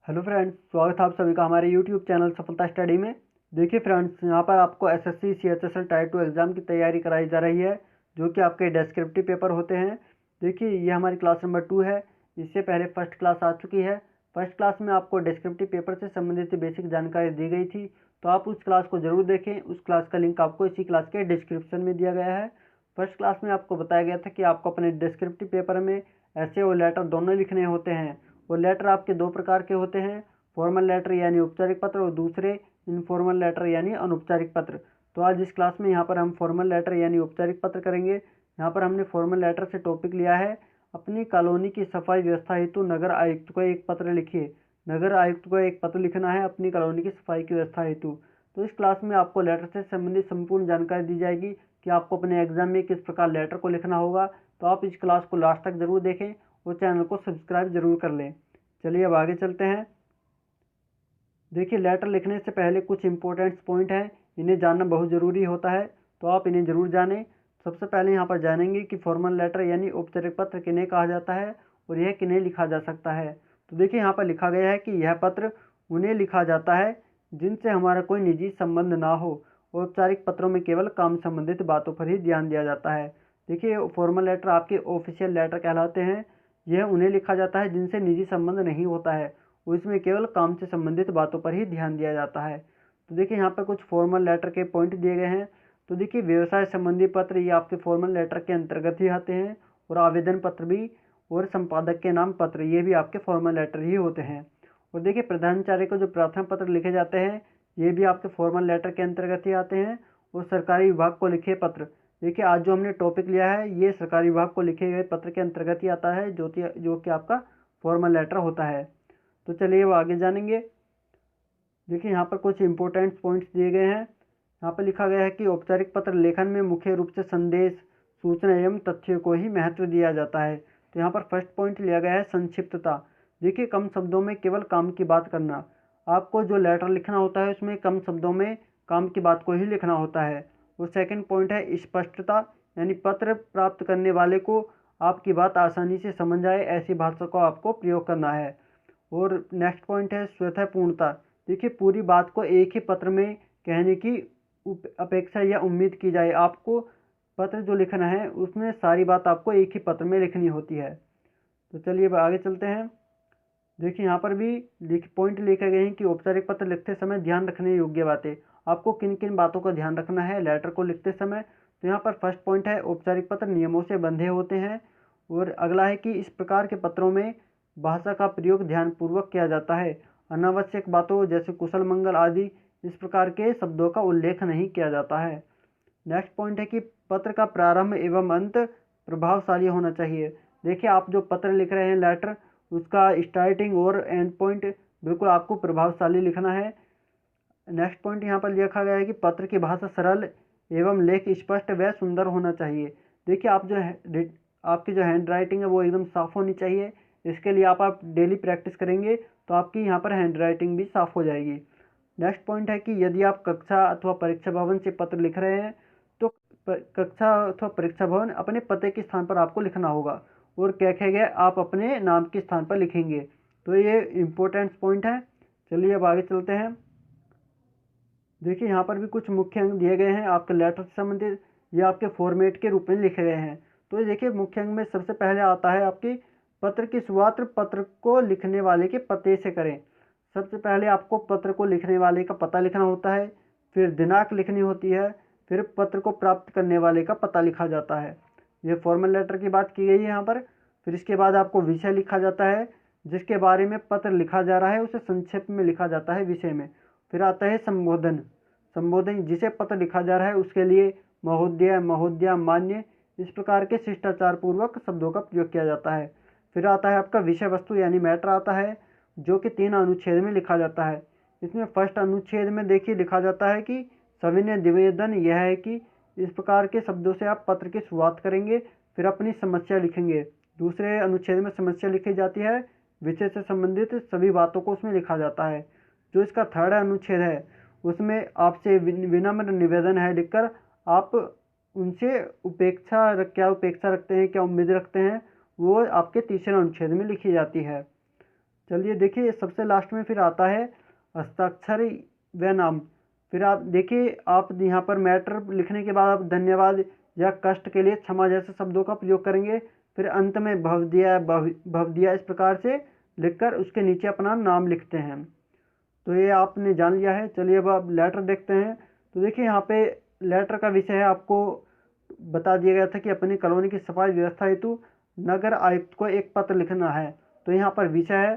Hello friends, स्वागत है आप सभी का हमारे यूट्यूब चैनल सफलता स्टडी में। देखिए फ्रेंड्स, यहाँ पर आपको एसएससी सीएचएसएल टाइप 2 एग्ज़ाम की तैयारी कराई जा रही है, जो कि आपके डेस्क्रिप्टिव पेपर होते हैं। देखिए, ये हमारी क्लास नंबर 2 है। इससे पहले फर्स्ट क्लास आ चुकी है। फर्स्ट क्लास में आपको डेस्क्रिप्टिव पेपर से संबंधित बेसिक जानकारी दी गई थी, तो आप उस क्लास को ज़रूर देखें। उस क्लास का लिंक आपको इसी क्लास के डिस्क्रिप्शन में दिया गया है। फर्स्ट क्लास में आपको बताया गया था कि आपको अपने डिस्क्रिप्टिव पेपर में ऐसे और लेटर दोनों लिखने होते हैं। वो लेटर आपके दो प्रकार के होते हैं, फॉर्मल लेटर यानी औपचारिक पत्र और दूसरे इनफॉर्मल लेटर यानी अनौपचारिक पत्र। तो आज इस क्लास में यहाँ पर हम फॉर्मल लेटर यानी औपचारिक पत्र करेंगे। यहाँ पर हमने फॉर्मल लेटर से टॉपिक लिया है, अपनी कॉलोनी की सफाई व्यवस्था हेतु नगर आयुक्त को एक पत्र लिखिए। नगर आयुक्त को एक पत्र लिखना है अपनी कॉलोनी की सफाई की व्यवस्था हेतु। तो इस क्लास में आपको लेटर से संबंधित संपूर्ण जानकारी दी जाएगी कि आपको अपने एग्जाम में किस प्रकार लेटर को लिखना होगा। तो आप इस क्लास को लास्ट तक जरूर देखें और चैनल को सब्सक्राइब जरूर कर लें। चलिए अब आगे चलते हैं। देखिए, लेटर लिखने से पहले कुछ इंपॉर्टेंट पॉइंट हैं, इन्हें जानना बहुत ज़रूरी होता है, तो आप इन्हें ज़रूर जानें। सबसे पहले यहाँ पर जानेंगे कि फॉर्मल लेटर यानी औपचारिक पत्र किन्हें कहा जाता है और यह किन्हें लिखा जा सकता है। तो देखिए, यहाँ पर लिखा गया है कि यह पत्र उन्हें लिखा जाता है जिनसे हमारा कोई निजी संबंध ना हो। औपचारिक पत्रों में केवल काम संबंधित बातों पर ही ध्यान दिया जाता है। देखिए, फॉर्मल लेटर आपके ऑफिशियल लेटर कहलाते हैं। यह उन्हें लिखा जाता है जिनसे निजी संबंध नहीं होता है, उसमें केवल काम से संबंधित बातों पर ही ध्यान दिया जाता है। तो देखिए, यहाँ पर कुछ फॉर्मल लेटर के पॉइंट दिए गए हैं। तो देखिए, व्यवसाय संबंधी पत्र ये आपके फॉर्मल लेटर के अंतर्गत ही आते हैं, और आवेदन पत्र भी और संपादक के नाम पत्र ये भी आपके फॉर्मल लेटर ही होते हैं। और देखिए, प्रधानाचार्य को जो प्रार्थना पत्र लिखे जाते हैं ये भी आपके फॉर्मल लेटर के अंतर्गत ही आते हैं। और सरकारी विभाग को लिखे पत्र, देखिए आज जो हमने टॉपिक लिया है ये सरकारी विभाग को लिखे गए पत्र के अंतर्गत ही आता है, जो कि आपका फॉर्मल लेटर होता है। तो चलिए वो आगे जानेंगे। देखिए, यहाँ पर कुछ इंपॉर्टेंट पॉइंट्स दिए गए हैं। यहाँ पर लिखा गया है कि औपचारिक पत्र लेखन में मुख्य रूप से संदेश, सूचना एवं तथ्यों को ही महत्व दिया जाता है। तो यहाँ पर फर्स्ट पॉइंट लिया गया है संक्षिप्तता। देखिए, कम शब्दों में केवल काम की बात करना। आपको जो लेटर लिखना होता है उसमें कम शब्दों में काम की बात को ही लिखना होता है। और सेकंड पॉइंट है स्पष्टता, यानी पत्र प्राप्त करने वाले को आपकी बात आसानी से समझ आए ऐसी भाषा को आपको प्रयोग करना है। और नेक्स्ट पॉइंट है स्वतः पूर्णता। देखिए, पूरी बात को एक ही पत्र में कहने की अपेक्षा या उम्मीद की जाए। आपको पत्र जो लिखना है उसमें सारी बात आपको एक ही पत्र में लिखनी होती है। तो चलिए अब आगे चलते हैं। देखिए, यहाँ पर भी पॉइंट लिखे गए हैं कि औपचारिक पत्र लिखते समय ध्यान रखने योग्य बातें। आपको किन किन बातों का ध्यान रखना है लेटर को लिखते समय। तो यहाँ पर फर्स्ट पॉइंट है औपचारिक पत्र नियमों से बंधे होते हैं। और अगला है कि इस प्रकार के पत्रों में भाषा का प्रयोग ध्यानपूर्वक किया जाता है। अनावश्यक बातों जैसे कुशल मंगल आदि इस प्रकार के शब्दों का उल्लेख नहीं किया जाता है। नेक्स्ट पॉइंट है कि पत्र का प्रारंभ एवं अंत प्रभावशाली होना चाहिए। देखिए, आप जो पत्र लिख रहे हैं लेटर, उसका स्टार्टिंग और एंड पॉइंट बिल्कुल आपको प्रभावशाली लिखना है। नेक्स्ट पॉइंट यहाँ पर लिखा गया है कि पत्र की भाषा सरल एवं लेख स्पष्ट व सुंदर होना चाहिए। देखिए, आपकी जो हैंड राइटिंग है वो एकदम साफ़ होनी चाहिए। इसके लिए आप डेली प्रैक्टिस करेंगे तो आपकी यहाँ पर हैंड राइटिंग भी साफ़ हो जाएगी। नेक्स्ट पॉइंट है कि यदि आप कक्षा अथवा परीक्षा भवन से पत्र लिख रहे हैं तो कक्षा अथवा परीक्षा भवन अपने पते के स्थान पर आपको लिखना होगा, और कहे गए आप अपने नाम के स्थान पर लिखेंगे। तो ये इम्पोर्टेंट पॉइंट है। चलिए अब आगे चलते हैं। देखिए, यहाँ पर भी कुछ मुख्य अंग दिए गए हैं आपके लेटर से संबंधित, ये आपके फॉर्मेट के रूप में लिखे गए हैं। तो देखिए, मुख्य अंग में सबसे पहले आता है आपकी पत्र की शुरुआत पत्र को लिखने वाले के पते से करें। सबसे पहले आपको पत्र को लिखने वाले का पता लिखना होता है, फिर दिनांक लिखनी होती है, फिर पत्र को प्राप्त करने वाले का पता लिखा जाता है। ये फॉर्मल लेटर की बात की गई है यहाँ पर। फिर इसके बाद आपको विषय लिखा जाता है, जिसके बारे में पत्र लिखा जा रहा है उसे संक्षेप में लिखा जाता है विषय में। फिर आता है संबोधन। संबोधन जिसे पत्र लिखा जा रहा है उसके लिए महोदय, महोदया, मान्य इस प्रकार के शिष्टाचार पूर्वक शब्दों का प्रयोग किया जाता है। फिर आता है आपका विषय वस्तु यानी मैटर आता है, जो कि 3 अनुच्छेद में लिखा जाता है। इसमें फर्स्ट अनुच्छेद में देखिए लिखा जाता है कि सविनय निवेदन यह है कि इस प्रकार के शब्दों से आप पत्र की शुरुआत करेंगे, फिर अपनी समस्या लिखेंगे। दूसरे अनुच्छेद में समस्या लिखी जाती है, विषय से संबंधित सभी बातों को उसमें लिखा जाता है। जो इसका थर्ड अनुच्छेद है उसमें आपसे विनम्र निवेदन है लिखकर आप उनसे उपेक्षा रखते हैं, क्या उम्मीद रखते हैं, वो आपके तीसरे अनुच्छेद में लिखी जाती है। चलिए देखिए, सबसे लास्ट में फिर आता है हस्ताक्षर व नाम। फिर आप देखिए, आप यहाँ पर मैटर लिखने के बाद आप धन्यवाद या कष्ट के लिए क्षमा जैसे शब्दों का प्रयोग करेंगे। फिर अंत में भवदिया इस प्रकार से लिखकर उसके नीचे अपना नाम लिखते हैं। तो ये आपने जान लिया है। चलिए अब आप लेटर देखते हैं। तो देखिए, यहाँ पे लेटर का विषय है, आपको बता दिया गया था कि अपनी कॉलोनी की सफाई व्यवस्था हेतु नगर आयुक्त को एक पत्र लिखना है। तो यहाँ पर विषय है।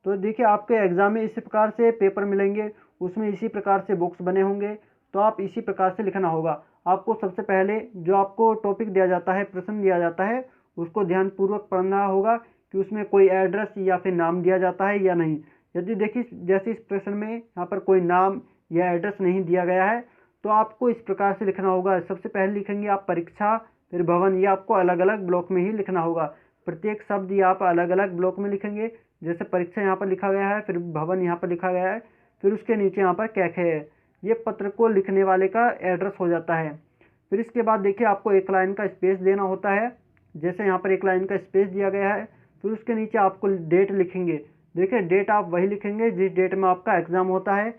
तो देखिए, आपके एग्जाम में इसी प्रकार से पेपर मिलेंगे, उसमें इसी प्रकार से बॉक्स बने होंगे, तो आप इसी प्रकार से लिखना होगा। आपको सबसे पहले जो आपको टॉपिक दिया जाता है, प्रश्न दिया जाता है, उसको ध्यानपूर्वक पढ़ना होगा कि उसमें कोई एड्रेस या फिर नाम दिया जाता है या नहीं। यदि देखिए, जैसे इस प्रश्न में यहाँ पर कोई नाम या एड्रेस नहीं दिया गया है, तो आपको इस प्रकार से लिखना होगा। सबसे पहले लिखेंगे आप परीक्षा, फिर भवन। ये आपको अलग अलग ब्लॉक में ही लिखना होगा। प्रत्येक शब्द ये आप अलग अलग ब्लॉक में लिखेंगे। जैसे परीक्षा यहाँ पर लिखा गया है, फिर भवन यहाँ पर लिखा गया है, फिर उसके नीचे यहाँ पर कैखे है। ये पत्र को लिखने वाले का एड्रेस हो जाता है। फिर इसके बाद देखिए, आपको एक लाइन का स्पेस देना होता है। जैसे यहाँ पर एक लाइन का स्पेस दिया गया है, फिर उसके नीचे आपको डेट लिखेंगे। देखिए, डेट आप वही लिखेंगे जिस डेट में आपका एग्ज़ाम होता है।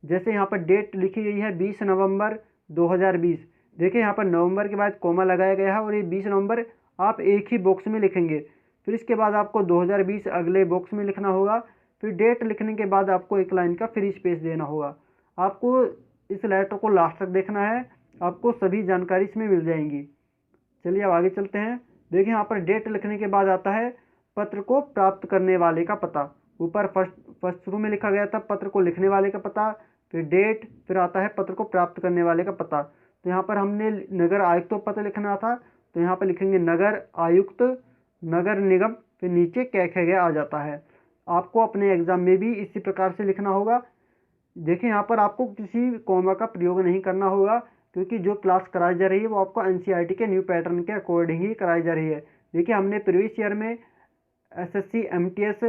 जैसे यहाँ पर डेट लिखी गई है 20 नवंबर 2020। देखिए, यहाँ पर नवंबर के बाद कोमा लगाया गया है और ये 20 नवंबर आप एक ही बॉक्स में लिखेंगे। फिर इसके बाद आपको 2020 अगले बॉक्स में लिखना होगा। फिर डेट लिखने के बाद आपको एक लाइन का फ्री स्पेस देना होगा। आपको इस लेटर को लास्ट तक देखना है, आपको सभी जानकारी इसमें मिल जाएंगी। चलिए अब आगे चलते हैं। देखिए, यहाँ पर डेट लिखने के बाद आता है पत्र को प्राप्त करने वाले का पता। ऊपर फर्स्ट शुरू में लिखा गया था पत्र को लिखने वाले का पता, फिर डेट, फिर आता है पत्र को प्राप्त करने वाले का पता। तो यहाँ पर हमने नगर आयुक्त को पत्र लिखना था, तो यहाँ पर लिखेंगे नगर आयुक्त, नगर निगम, फिर नीचे कैखे गया आ जाता है। आपको अपने एग्जाम में भी इसी प्रकार से लिखना होगा। देखिए, यहाँ पर आपको किसी कॉमा का प्रयोग नहीं करना होगा, क्योंकि जो क्लास कराई जा रही है वो आपको एनसीईआरटी के न्यू पैटर्न के अकॉर्डिंग ही कराई जा रही है। देखिए, हमने प्रीवियस ईयर में SSC MTS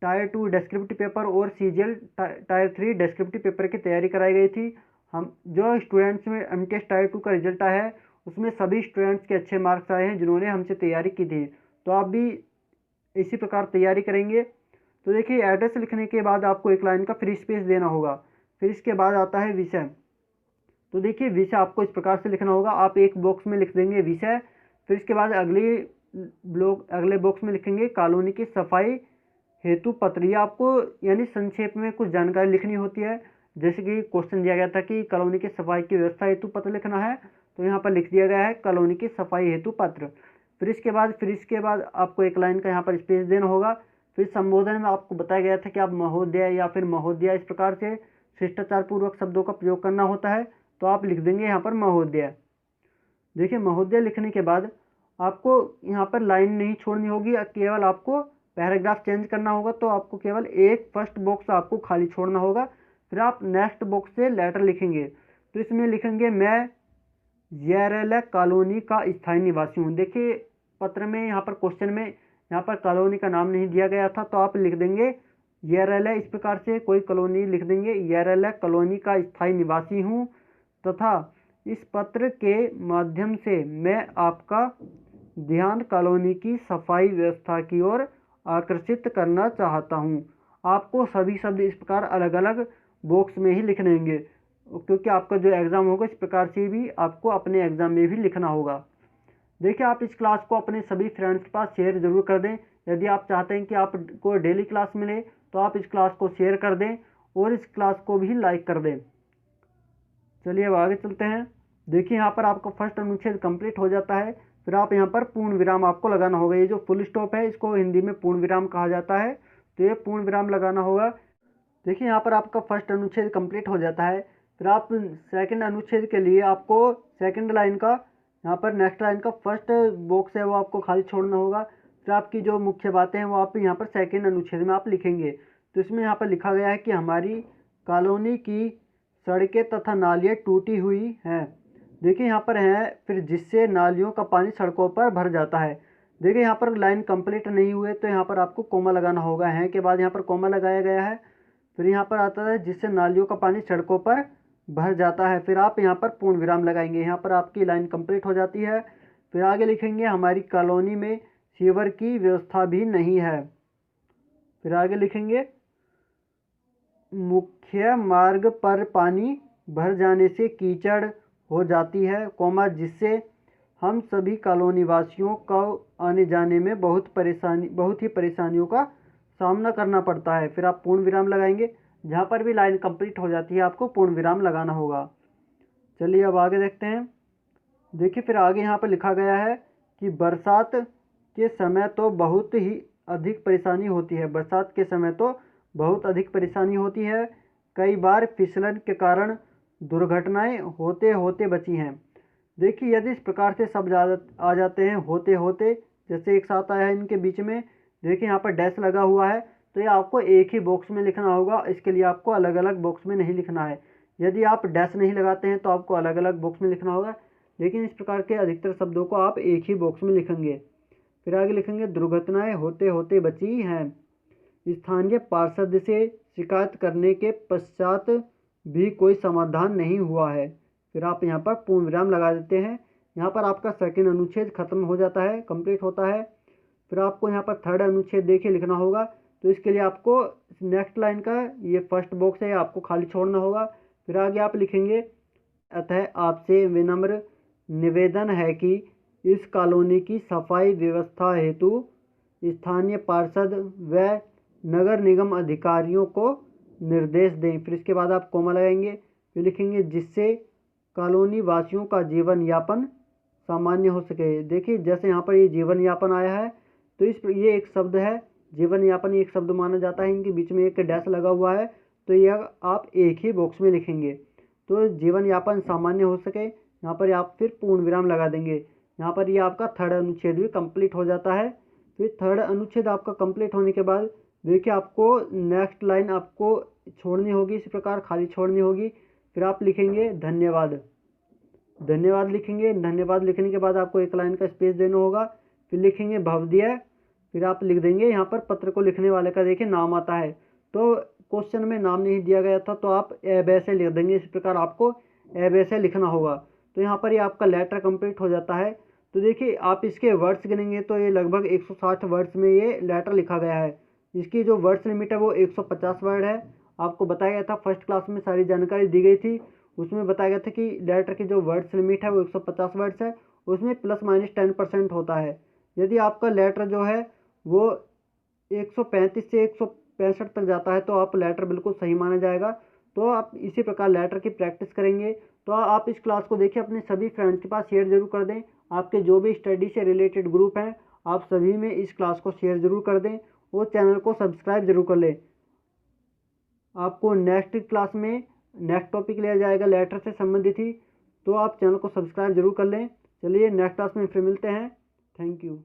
tyre 2 descriptive paper और सीजीएल टायर 3 डेस्क्रिप्टिव पेपर की तैयारी कराई गई थी। हम जो स्टूडेंट्स में एमटीएस टायर 2 का रिजल्ट आया है, उसमें सभी स्टूडेंट्स के अच्छे मार्क्स आए हैं जिन्होंने हमसे तैयारी की थी। तो आप भी इसी प्रकार तैयारी करेंगे। तो देखिए, एड्रेस लिखने के बाद आपको एक लाइन का फ्री स्पेस देना होगा। फिर इसके बाद आता है विषय। तो देखिए, विषय आपको इस प्रकार से लिखना होगा। आप एक बॉक्स में लिख देंगे विषय, फिर इसके बाद अगले बॉक्स में लिखेंगे कॉलोनी की सफाई हेतु पत्र। ये आपको यानी संक्षेप में कुछ जानकारी लिखनी होती है। जैसे कि क्वेश्चन दिया गया था कि कॉलोनी की सफाई की व्यवस्था हेतु पत्र लिखना है, तो यहाँ पर लिख दिया गया है कॉलोनी की सफाई हेतु पत्र। फिर इसके बाद आपको एक लाइन का यहाँ पर स्पेस देना होगा। फिर संबोधन में आपको बताया गया था कि आप महोदय या फिर महोदया इस प्रकार से शिष्टाचार पूर्वक शब्दों का प्रयोग करना होता है, तो आप लिख देंगे यहाँ पर महोदय। देखिए, महोदय लिखने के बाद आपको यहाँ पर लाइन नहीं छोड़नी होगी, केवल आपको पैराग्राफ चेंज करना होगा। तो आपको केवल एक फर्स्ट बॉक्स आपको खाली छोड़ना होगा। फिर आप नेक्स्ट बॉक्स से लेटर लिखेंगे। तो इसमें लिखेंगे मैं येरेला कॉलोनी का स्थायी निवासी हूँ। देखिए, पत्र में यहाँ पर क्वेश्चन में यहाँ पर कॉलोनी का नाम नहीं दिया गया था, तो आप लिख देंगे येरेला, इस प्रकार से कोई कॉलोनी लिख देंगे, येरेला कॉलोनी का स्थायी निवासी हूँ तथा इस पत्र के माध्यम से मैं आपका ध्यान कॉलोनी की सफाई व्यवस्था की ओर आकर्षित करना चाहता हूँ। आपको सभी शब्द इस प्रकार अलग अलग बॉक्स में ही लिखने होंगे, क्योंकि आपका जो एग्ज़ाम होगा इस प्रकार से भी आपको अपने एग्ज़ाम में भी लिखना होगा। देखिए, आप इस क्लास को अपने सभी फ्रेंड्स के पास शेयर ज़रूर कर दें। यदि आप चाहते हैं कि आपको डेली क्लास मिले, तो आप इस क्लास को शेयर कर दें और इस क्लास को भी लाइक कर दें। चलिए अब आगे चलते हैं। देखिए, यहाँ पर आपका फर्स्ट अनुच्छेद कंप्लीट हो जाता है। फिर आप यहाँ पर पूर्ण विराम आपको लगाना होगा। ये जो फुल स्टॉप है, इसको हिंदी में पूर्ण विराम कहा जाता है, तो ये पूर्ण विराम लगाना होगा। देखिए, यहाँ पर आपका फर्स्ट अनुच्छेद कंप्लीट हो जाता है। फिर आप सेकंड अनुच्छेद के लिए आपको सेकंड लाइन का यहाँ पर नेक्स्ट लाइन का फर्स्ट बॉक्स है वो आपको खाली छोड़ना होगा। फिर आपकी जो मुख्य बातें हैं वो आप यहाँ पर सेकंड अनुच्छेद में आप लिखेंगे। तो इसमें यहाँ पर लिखा गया है कि हमारी कॉलोनी की सड़कें तथा नालियाँ टूटी हुई हैं। देखिए, यहाँ पर है फिर जिससे नालियों का पानी सड़कों पर भर जाता है। देखिए, यहाँ पर लाइन कंप्लीट नहीं हुए, तो यहाँ पर आपको कोमा लगाना होगा। है के बाद यहाँ पर कोमा लगाया गया है। फिर यहाँ पर आता है जिससे नालियों का पानी सड़कों पर भर जाता है। फिर आप यहाँ पर पूर्ण विराम लगाएंगे। यहाँ पर आपकी लाइन कंप्लीट हो जाती है। फिर आगे लिखेंगे हमारी कॉलोनी में सीवर की व्यवस्था भी नहीं है। फिर आगे लिखेंगे मुख्य मार्ग पर पानी भर जाने से कीचड़ हो जाती है, जिससे हम सभी कॉलोनी वासियों को आने जाने में बहुत ही परेशानियों का सामना करना पड़ता है। फिर आप पूर्ण विराम लगाएंगे। जहाँ पर भी लाइन कंप्लीट हो जाती है आपको पूर्ण विराम लगाना होगा। चलिए अब आगे देखते हैं। देखिए फिर आगे यहाँ पर लिखा गया है कि बरसात के समय तो बहुत ही अधिक परेशानी होती है। बरसात के समय तो बहुत अधिक परेशानी होती है। कई बार फिसलन के कारण दुर्घटनाएं होते होते बची हैं। देखिए यदि इस प्रकार से शब्द आ जाते हैं होते होते, जैसे एक साथ आया है इनके बीच में, देखिए यहाँ पर डैश लगा हुआ है, तो ये आपको एक ही बॉक्स में लिखना होगा। इसके लिए आपको अलग अलग बॉक्स में नहीं लिखना है। यदि आप डैश नहीं लगाते हैं तो आपको अलग अलग बॉक्स में लिखना होगा, लेकिन इस प्रकार के अधिकतर शब्दों को आप एक ही बॉक्स में लिखेंगे। फिर आगे लिखेंगे दुर्घटनाएं होते होते बची हैं। स्थानीय पार्षद से शिकायत करने के पश्चात भी कोई समाधान नहीं हुआ है। फिर आप यहाँ पर पूर्ण विराम लगा देते हैं। यहाँ पर आपका सेकंड अनुच्छेद खत्म हो जाता है, कंप्लीट होता है। फिर आपको यहाँ पर थर्ड अनुच्छेद देखिए लिखना होगा, तो इसके लिए आपको नेक्स्ट लाइन का ये फर्स्ट बॉक्स है आपको खाली छोड़ना होगा। फिर आगे आप लिखेंगे अतः आपसे विनम्र निवेदन है कि इस कॉलोनी की सफाई व्यवस्था हेतु स्थानीय पार्षद व नगर निगम अधिकारियों को निर्देश दें। फिर इसके बाद आप कोमा लगाएंगे, फिर लिखेंगे जिससे कॉलोनी वासियों का जीवन यापन सामान्य हो सके। देखिए जैसे यहाँ पर ये जीवन यापन आया है, तो ये एक शब्द है, जीवन यापन एक शब्द माना जाता है। इनके बीच में एक डैश लगा हुआ है, तो यह आप एक ही बॉक्स में लिखेंगे। तो जीवन यापन सामान्य हो सके, यहाँ पर आप फिर पूर्ण विराम लगा देंगे। यहाँ पर ये आपका थर्ड अनुच्छेद भी कंप्लीट हो जाता है। फिर थर्ड अनुच्छेद आपका कंप्लीट होने के बाद देखिए आपको नेक्स्ट लाइन आपको छोड़नी होगी, इस प्रकार खाली छोड़नी होगी। फिर आप लिखेंगे धन्यवाद। धन्यवाद लिखेंगे। धन्यवाद लिखने के बाद आपको एक लाइन का स्पेस देना होगा। फिर लिखेंगे भवदीय। फिर आप लिख देंगे यहाँ पर पत्र को लिखने वाले का देखिए नाम आता है, तो क्वेश्चन में नाम नहीं दिया गया था तो आप ऐसे लिख देंगे। इस प्रकार आपको ऐसे लिखना होगा। तो यहाँ पर ये आपका लेटर कंप्लीट हो जाता है। तो देखिए आप इसके वर्ड्स गिनेंगे तो ये लगभग 160 वर्ड्स में ये लेटर लिखा गया है। इसकी जो वर्ड्स लिमिट है वो 150 वर्ड है। आपको बताया गया था फर्स्ट क्लास में सारी जानकारी दी गई थी, उसमें बताया गया था कि लेटर की जो वर्ड्स लिमिट है वो 150 वर्ड्स है, उसमें ±10% होता है। यदि आपका लेटर जो है वो 135 से 165 तक जाता है तो आप लेटर बिल्कुल सही माना जाएगा। तो आप इसी प्रकार लेटर की प्रैक्टिस करेंगे। तो आप इस क्लास को देखिए अपने सभी फ्रेंड्स के पास शेयर जरूर कर दें। आपके जो भी स्टडी से रिलेटेड ग्रुप हैं आप सभी में इस क्लास को शेयर जरूर कर दें और चैनल को सब्सक्राइब जरूर कर लें। आपको नेक्स्ट क्लास में नेक्स्ट टॉपिक लिया जाएगा लेटर से संबंधित ही, तो आप चैनल को सब्सक्राइब जरूर कर लें। चलिए नेक्स्ट क्लास में फिर मिलते हैं। Thank you.